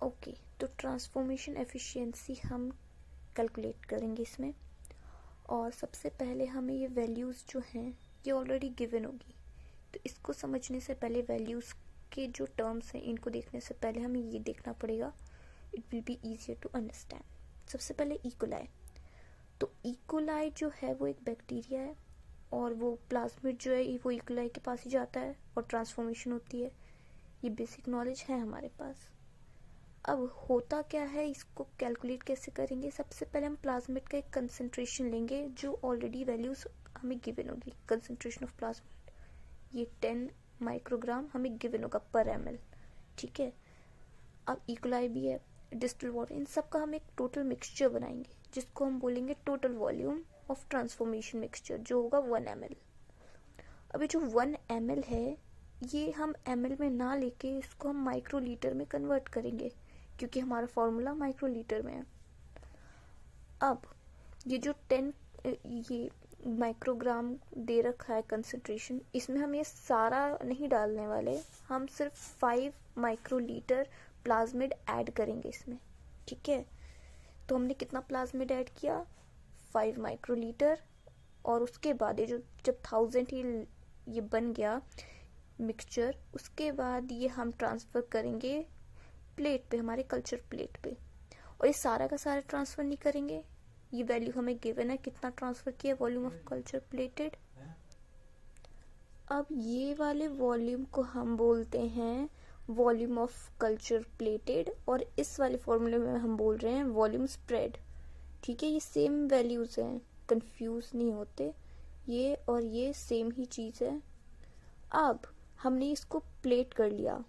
Okay, तो transformation efficiency हम calculate करेंगे इसमें। और सबसे पहले हमें ये वैल्यूज़ जो हैं ये ऑलरेडी गिवन होगी, तो इसको समझने से पहले वैल्यूज़ के जो टर्म्स हैं इनको देखने से पहले हमें ये देखना पड़ेगा। It will be easier to understand. सबसे पहले इकोलाई। तो इकोलाई जो है वो एक बैक्टीरिया है और वो प्लाज्मिड जो है वो इकोलाई के पास ही जाता है और ट्रांसफॉर्मेशन होती है। ये बेसिक नॉलेज है हमारे पास। अब होता क्या है, इसको कैलकुलेट कैसे करेंगे। सबसे पहले हम प्लाज्मिड का एक कंसंट्रेशन लेंगे जो ऑलरेडी वैल्यूज हमें गिवन होगी। कंसंट्रेशन ऑफ प्लाज्मिड ये 10 माइक्रोग्राम हमें गिवन होगा पर ml, ठीक है। अब इकोलाई भी है, डिस्टिल वाटर, इन सब का हम एक टोटल मिक्सचर बनाएंगे जिसको हम बोलेंगे total volume of transformation mixture, जो होगा 1 ml। अभी जो 1 ml है ये हम ml में ना लेके इसको हम माइक्रोलीटर में कन्वर्ट करेंगे क्योंकि हमारा फॉर्मूला माइक्रोलीटर में है। अब ये जो 10 ये माइक्रोग्राम दे रखा है कंसंट्रेशन, इसमें हम ये सारा नहीं डालने वाले, हम सिर्फ 5 माइक्रोलीटर प्लाज्मिड ऐड करेंगे इसमें, ठीक है। तो हमने कितना प्लाज्मिड ऐड किया, 5 माइक्रोलीटर। और उसके बाद ये जो जब 1000 ही ये बन गया मिक्सचर, उसके बाद ये हम ट्रांसफ़र करेंगे प्लेट पे, हमारे कल्चर प्लेट पे। और ये सारा का सारा ट्रांसफ़र नहीं करेंगे, ये वैल्यू हमें गिवन है कितना ट्रांसफ़र किया, वॉल्यूम ऑफ कल्चर प्लेटेड। अब ये वाले वॉल्यूम को हम बोलते हैं वॉल्यूम ऑफ कल्चर प्लेटेड, और इस वाले फॉर्मूले में हम बोल रहे हैं वॉल्यूम स्प्रेड, ठीक है। ये सेम वैल्यूज़ हैं, कंफ्यूज नहीं होते, ये और ये सेम ही चीज़ है। अब हमने इसको प्लेट कर लिया,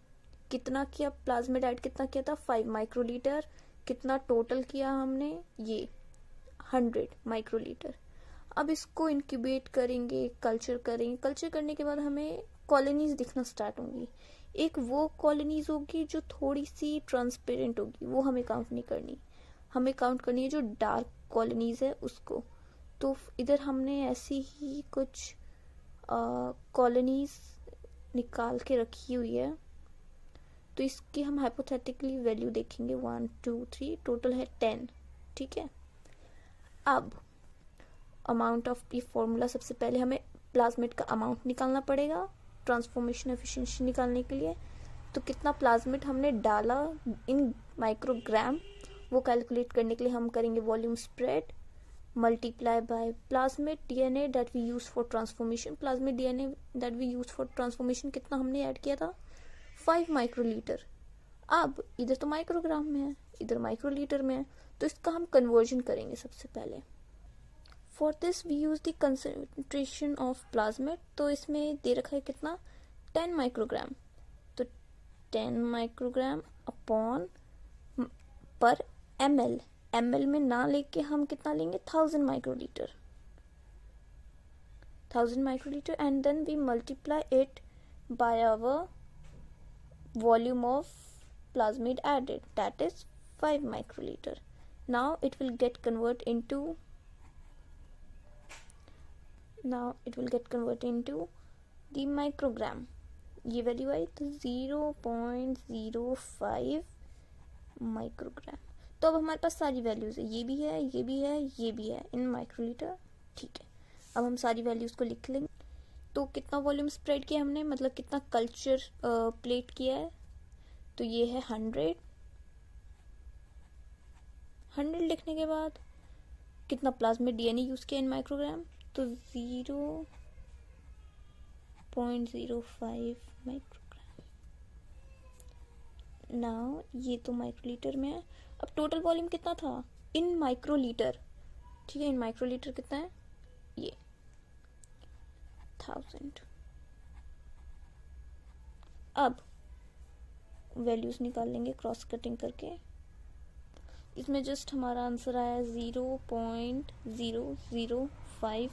कितना किया प्लाज्मिड ऐड, कितना किया था 5 माइक्रोलीटर, कितना टोटल किया हमने ये 100 माइक्रोलीटर। अब इसको इंक्यूबेट करेंगे, कल्चर करेंगे। कल्चर करने के बाद हमें कॉलोनीज दिखना स्टार्ट होंगी। एक वो कॉलोनीज होगी जो थोड़ी सी ट्रांसपेरेंट होगी, वो हमें काउंट नहीं करनी, हमें काउंट करनी है जो डार्क कॉलोनीज है उसको। तो इधर हमने ऐसी ही कुछ कॉलोनीज निकाल के रखी हुई है, तो इसकी हम हाइपोथेटिकली वैल्यू देखेंगे 1 2 3, टोटल है 10, ठीक है। अब अमाउंट ऑफ ये फॉर्मूला, सबसे पहले हमें प्लाज्मिड का अमाउंट निकालना पड़ेगा ट्रांसफॉर्मेशन एफिशिएंसी निकालने के लिए। तो कितना प्लाज्मिड हमने डाला इन माइक्रोग्राम, वो कैलकुलेट करने के लिए हम करेंगे volume spread multiply by plasmid DNA that we use for transformation. Plasmid DNA that we use for transformation कितना हमने ऐड किया था, 5 माइक्रोलीटर। अब इधर तो माइक्रोग्राम में है, इधर माइक्रोलीटर में है, तो इसका हम कन्वर्जन करेंगे सबसे पहले। For this we use the concentration of plasmid, तो इसमें दे रखा है कितना 10 माइक्रोग्राम, तो 10 माइक्रोग्राम अपॉन पर ml, ml में ना लेके हम कितना लेंगे 1000 microlitre, 1000 microlitre, and then we multiply it by our volume of plasmid added, that is 5 microliter. Now it will get converted into the microgram. ये वैल्यू आई तो 0.05 माइक्रोग्राम। तो अब हमारे पास सारी वैल्यूज है, ये भी है, ये भी है, ये भी है इन माइक्रोलीटर, ठीक है। अब हम सारी वैल्यूज को लिख लेंगे। तो कितना वॉल्यूम स्प्रेड किया हमने, मतलब कितना कल्चर प्लेट किया है, तो ये है 100 लिखने के बाद कितना प्लाज्मिड डीएनए यूज किया इन माइक्रोग्राम, तो 0.05 माइक्रोग्राम। नाउ ये तो माइक्रोलीटर में है। अब टोटल वॉल्यूम कितना था इन माइक्रोलीटर, ठीक है, इन माइक्रोलीटर कितना है, ये 1000। अब वैल्यूज निकाल लेंगे क्रॉस कटिंग करके। इसमें जस्ट हमारा आंसर आया 0.005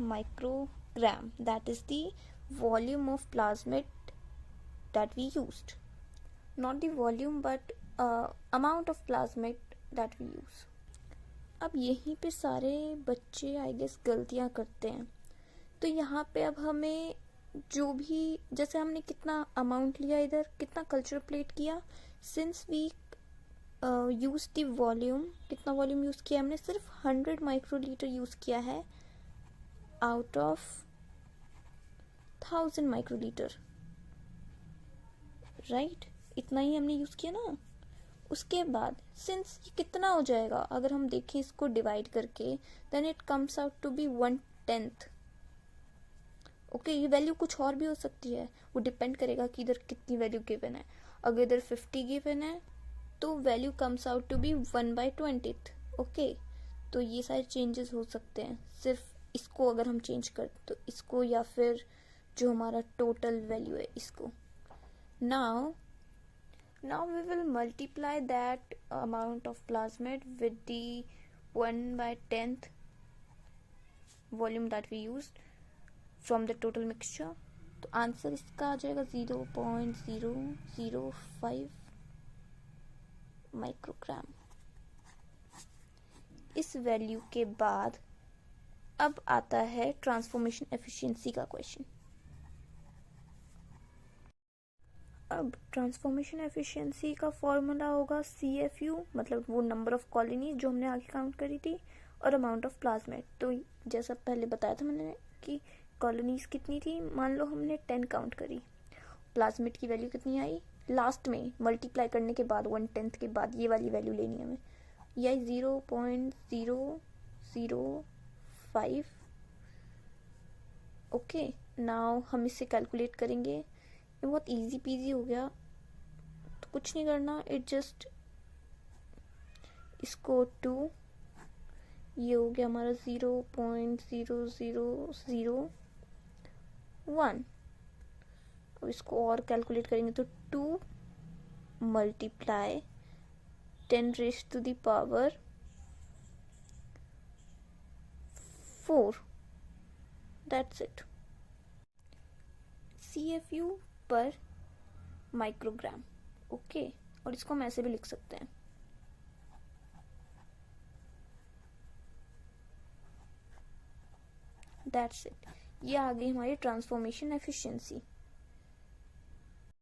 microgram, that is the volume of plasmid that we used, not the volume but amount of plasmid that we use. अब यहीं पे सारे बच्चे आई गेस गलतियां करते हैं, तो यहाँ पे अब हमें जो भी, जैसे हमने कितना अमाउंट लिया, इधर कितना कल्चर प्लेट किया, since we use the volume, कितना वॉल्यूम यूज किया हमने, सिर्फ 100 माइक्रोलीटर यूज किया है आउट ऑफ 1000 माइक्रोलीटर, राइट, इतना ही हमने यूज किया ना। उसके बाद सिंस ये कितना हो जाएगा, अगर हम देखें इसको डिवाइड करके, then it comes out to be 1/10। Okay, ये वैल्यू कुछ और भी हो सकती है, वो डिपेंड करेगा कि इधर कितनी वैल्यू गिवन है। अगर इधर 50 गिवन है तो value comes out to be 1/20। Okay, तो ये सारे चेंजेस हो सकते हैं, सिर्फ इसको अगर हम चेंज कर तो इसको, या फिर जो हमारा टोटल वैल्यू है इसको। Now we will multiply that amount of plasmid with the 1/10th volume that we used from the total mixture. तो आंसर इसका आ जाएगा 0.005 माइक्रोग्राम। इस वैल्यू के बाद अब आता है ट्रांसफॉर्मेशन एफिशिएंसी का क्वेश्चन। अब ट्रांसफॉर्मेशन एफिशिएंसी का फॉर्मूला होगा CFU, मतलब वो नंबर ऑफ कॉलोनी जो हमने आगे काउंट करी थी, और अमाउंट ऑफ प्लाज्मेट। तो जैसा पहले बताया था मैंने कि कॉलोनीज कितनी थी, मान लो हमने 10 काउंट करी, प्लाज्मेट की वैल्यू कितनी आई, लास्ट में मल्टीप्लाई करने के बाद 1/10 के बाद ये वाली वैल्यू लेनी है हमें, ये आई 0.005। ओके, नाउ हम इसे कैलकुलेट करेंगे, ये बहुत इजी पीजी हो गया, तो कुछ नहीं करना, इट जस्ट इसको 2, ये हो गया हमारा 0.0001। अब इसको और कैलकुलेट करेंगे तो 2 मल्टीप्लाई 10⁻⁴ दैट्स इट, CFU पर माइक्रोग्राम। ओके, और इसको हम ऐसे भी लिख सकते हैं, दैट्स इट। ये आ गई हमारी ट्रांसफॉर्मेशन एफिशिएंसी।